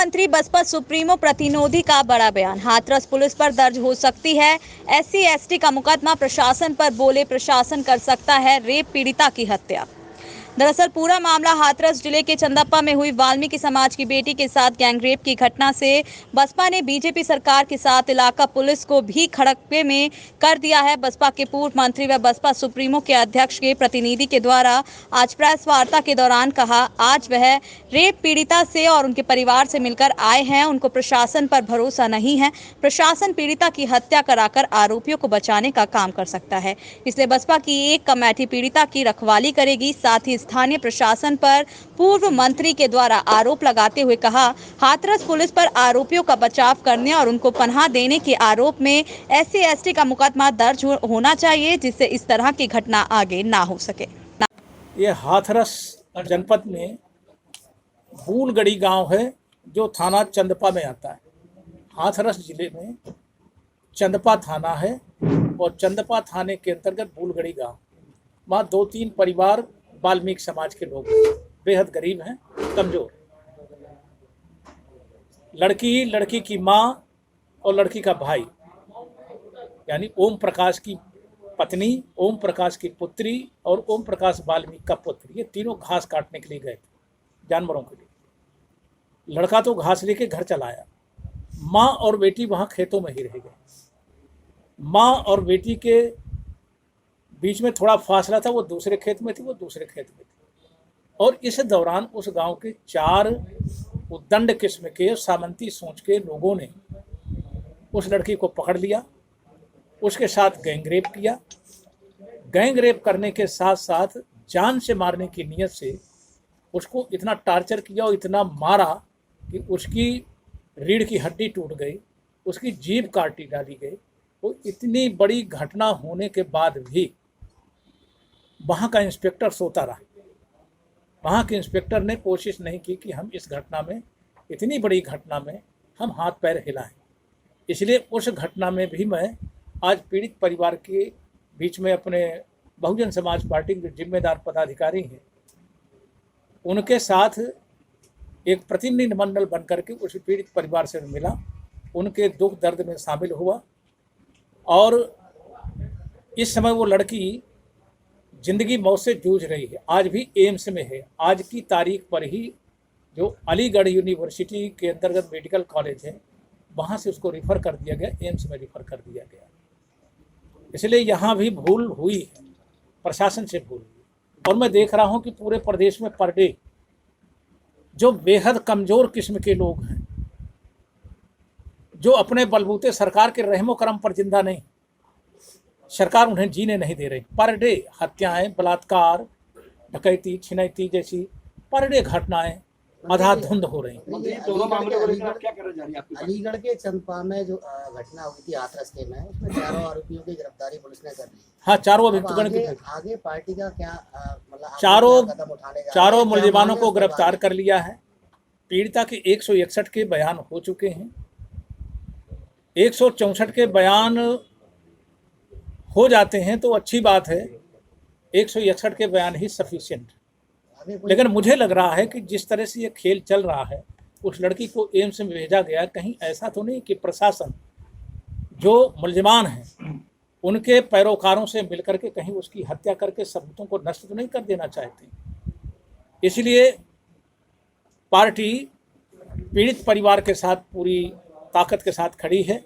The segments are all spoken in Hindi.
मंत्री बसपा सुप्रीमो प्रतिनिधि का बड़ा बयान। हाथरस पुलिस पर दर्ज हो सकती है SC/ST का मुकदमा। प्रशासन पर बोले प्रशासन कर सकता है रेप पीड़िता की हत्या। दरअसल पूरा मामला हाथरस जिले के चंदप्पा में हुई वाल्मीकि समाज की बेटी के साथ गैंगरेप की घटना से बसपा ने बीजेपी सरकार के साथ इलाका पुलिस को भी खड़के में कर दिया है। बसपा के पूर्व मंत्री व बसपा सुप्रीमो के अध्यक्ष के प्रतिनिधि के द्वारा आज प्रेस वार्ता के दौरान कहा, आज वह रेप पीड़िता से और उनके परिवार से मिलकर आए हैं। उनको प्रशासन पर भरोसा नहीं है। प्रशासन पीड़िता की हत्या कराकर आरोपियों को बचाने का काम कर सकता है, इसलिए बसपा की एक कमेटी पीड़िता की रखवाली करेगी। साथ ही स्थानीय प्रशासन पर पूर्व मंत्री के द्वारा आरोप लगाते हुए कहा, हाथरस पुलिस पर आरोपियों का बचाव करने और उनको पनाह देने के आरोप में SC/ST का मुकदमा दर्ज होना चाहिए, जिससे इस तरह की घटना आगे ना हो सके। ये हाथरस जनपद में बूलगढ़ी गांव है जो थाना चंदपा में आता है। हाथरस जिले में चंदपा थाना है और चंदपा थाने के अंतर्गत बूलगढ़ी गांव। वहाँ 2-3 परिवार वाल्मीकि समाज के लोग बेहद गरीब हैं, कमजोर। लड़की की माँ और लड़की का भाई यानी ओम प्रकाश की पत्नी, ओम प्रकाश की पुत्री और ओम प्रकाश वाल्मीकि का पुत्र, ये तीनों घास काटने के लिए गए थे जानवरों के लिए। लड़का तो घास लेके घर चला आया, माँ और बेटी वहाँ खेतों में ही रह गए। माँ और बेटी के बीच में थोड़ा फासला था, वो दूसरे खेत में थी, वो दूसरे खेत में थी। और इस दौरान उस गांव के 4 उद्दंड किस्म के सामंती सोच के लोगों ने उस लड़की को पकड़ लिया, उसके साथ गैंगरेप किया। गैंगरेप करने के साथ साथ जान से मारने की नीयत से उसको इतना टार्चर किया और इतना मारा कि उसकी रीढ़ की हड्डी टूट गई, उसकी जीभ काटी डाली गई। वो इतनी बड़ी घटना होने के बाद भी वहाँ का इंस्पेक्टर सोता रहा। वहाँ के इंस्पेक्टर ने कोशिश नहीं की कि हम इस घटना में, इतनी बड़ी घटना में हम हाथ पैर हिलाएं। इसलिए उस घटना में भी मैं आज पीड़ित परिवार के बीच में अपने बहुजन समाज पार्टी के जिम्मेदार पदाधिकारी हैं, उनके साथ एक प्रतिनिधि मंडल बन करके उस पीड़ित परिवार से मिला, उनके दुख दर्द में शामिल हुआ। और इस समय वो लड़की जिंदगी मौत से जूझ रही है, आज भी एम्स में है। आज की तारीख पर ही जो अलीगढ़ यूनिवर्सिटी के अंतर्गत मेडिकल कॉलेज है, वहाँ से उसको रिफ़र कर दिया गया, एम्स में रिफ़र कर दिया गया। इसलिए यहाँ भी भूल हुई है, प्रशासन से भूल हुई। और मैं देख रहा हूँ कि पूरे प्रदेश में पर डे जो बेहद कमज़ोर किस्म के लोग हैं, जो अपने बलबूते सरकार के रहमो करम पर जिंदा नहीं, सरकार उन्हें जीने नहीं दे रही। पर डे हत्याएं, बलात्कार, डकैती, छिनैती जैसी पर डे घटनाएं अंधाधुंध हो रही। दोनों मामलों को लेकर क्या करना चाह रही है? अलीगढ़ के चंदपा में जो घटना हुई थी हाथरस के में, उसमें 4 आरोपियों की गिरफ्तारी पुलिस ने कर ली। हाँ, 4 अभियुक्तों की आगे पार्टी का क्या मतलब 4 मुलजिमानों को गिरफ्तार कर लिया है। पीड़िता के 161 के बयान हो चुके हैं। 164 के बयान हो जाते हैं तो अच्छी बात है, 161 के बयान ही सफिशिएंट। लेकिन मुझे लग रहा है कि जिस तरह से ये खेल चल रहा है, उस लड़की को एम्स में भेजा गया, कहीं ऐसा तो नहीं कि प्रशासन जो मुलजिमान हैं उनके पैरोकारों से मिलकर के कहीं उसकी हत्या करके सबूतों को नष्ट तो नहीं कर देना चाहते। इसलिए पार्टी पीड़ित परिवार के साथ पूरी ताकत के साथ खड़ी है।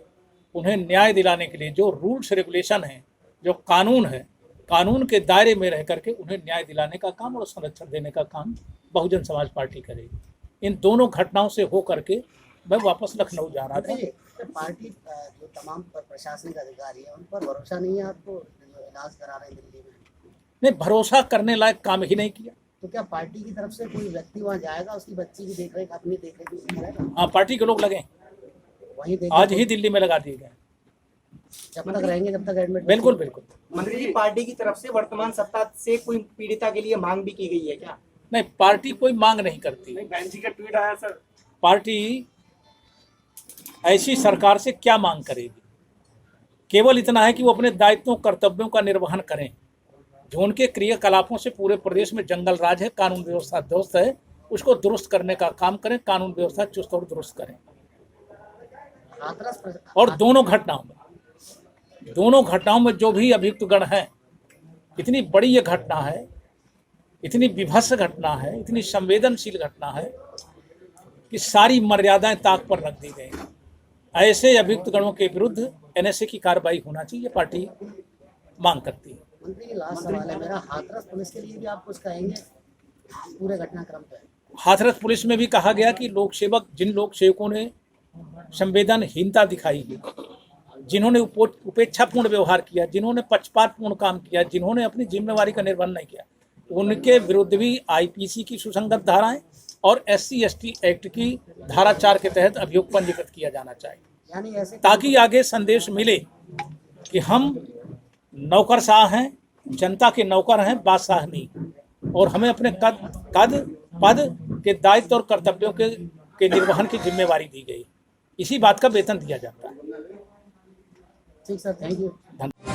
उन्हें न्याय दिलाने के लिए जो रूल्स रेगुलेशन हैं, जो कानून है, कानून के दायरे में रह करके उन्हें न्याय दिलाने का काम और संरक्षण देने का काम बहुजन समाज पार्टी करेगी। इन दोनों घटनाओं से हो करके मैं वापस लखनऊ जा रहा था। पार्टी जो तमाम प्रशासनिक अधिकारी हैं, उन पर भरोसा नहीं है आपको, इलाज करा रहे हैं दिल्ली में? नहीं, भरोसा करने लायक काम ही नहीं किया। तो क्या पार्टी की तरफ से कोई व्यक्ति वहाँ जाएगा, उसकी बच्ची की देख रेख, अपनी देख रेख? हाँ, पार्टी के लोग लगे, वहीं आज ही दिल्ली में लगा दिए गए। जब तक रहेंगे जब तक एडमिट? बिल्कुल बिल्कुल। मंत्री जी, पार्टी की तरफ से वर्तमान सत्ता से कोई पीड़िता के लिए मांग भी की गई है क्या? नहीं, पार्टी कोई मांग नहीं करती। बहन जी का ट्वीट आया सर। पार्टी ऐसी सरकार से क्या मांग करेगी? केवल इतना है कि वो अपने दायित्वों कर्तव्यों का निर्वहन करें। जो उनके क्रियाकलापों से पूरे प्रदेश में जंगल राज है, कानून व्यवस्था ध्वस्त है, उसको दुरुस्त करने का काम करें, कानून व्यवस्था चुस्त और दुरुस्त करें। हाथरस और दोनों घटनाओं में जो भी अभियुक्त गण हैं, इतनी बड़ी ये घटना है, इतनी विभत्स घटना है, इतनी संवेदनशील घटना है कि सारी मर्यादाएं ताक पर रख दी गई। ऐसे अभियुक्त गणों के विरुद्ध एनएसए की कार्रवाई होना चाहिए, पार्टी मांग करती है। मंत्री लास्ट सवाल है मेरा, हाथरस पुलिस के लिए भी आप कुछ कहेंगे पूरे घटनाक्रम पे? हाथरस पुलिस में भी कहा गया कि जिन लोक सेवकों ने संवेदनहीनता दिखाई है, जिन्होंने उपेक्षापूर्ण व्यवहार किया, जिन्होंने पक्षपातपूर्ण काम किया, जिन्होंने अपनी जिम्मेवारी का निर्वहन नहीं किया, उनके विरुद्ध भी आईपीसी की सुसंगत धाराएं और SC/ST एक्ट की धारा 4 के तहत अभियोग पंजीकृत किया जाना चाहिए, यानी ऐसे ताकि आगे संदेश मिले कि हम नौकरशाह हैं, जनता के नौकर हैं, बादशाह नहीं, और हमें अपने पद के दायित्व और कर्तव्यों के निर्वहन की जिम्मेवारी दी गई। इसी बात का वेतन दिया जाता है। ठीक सर, थैंक यू। धन्यवाद।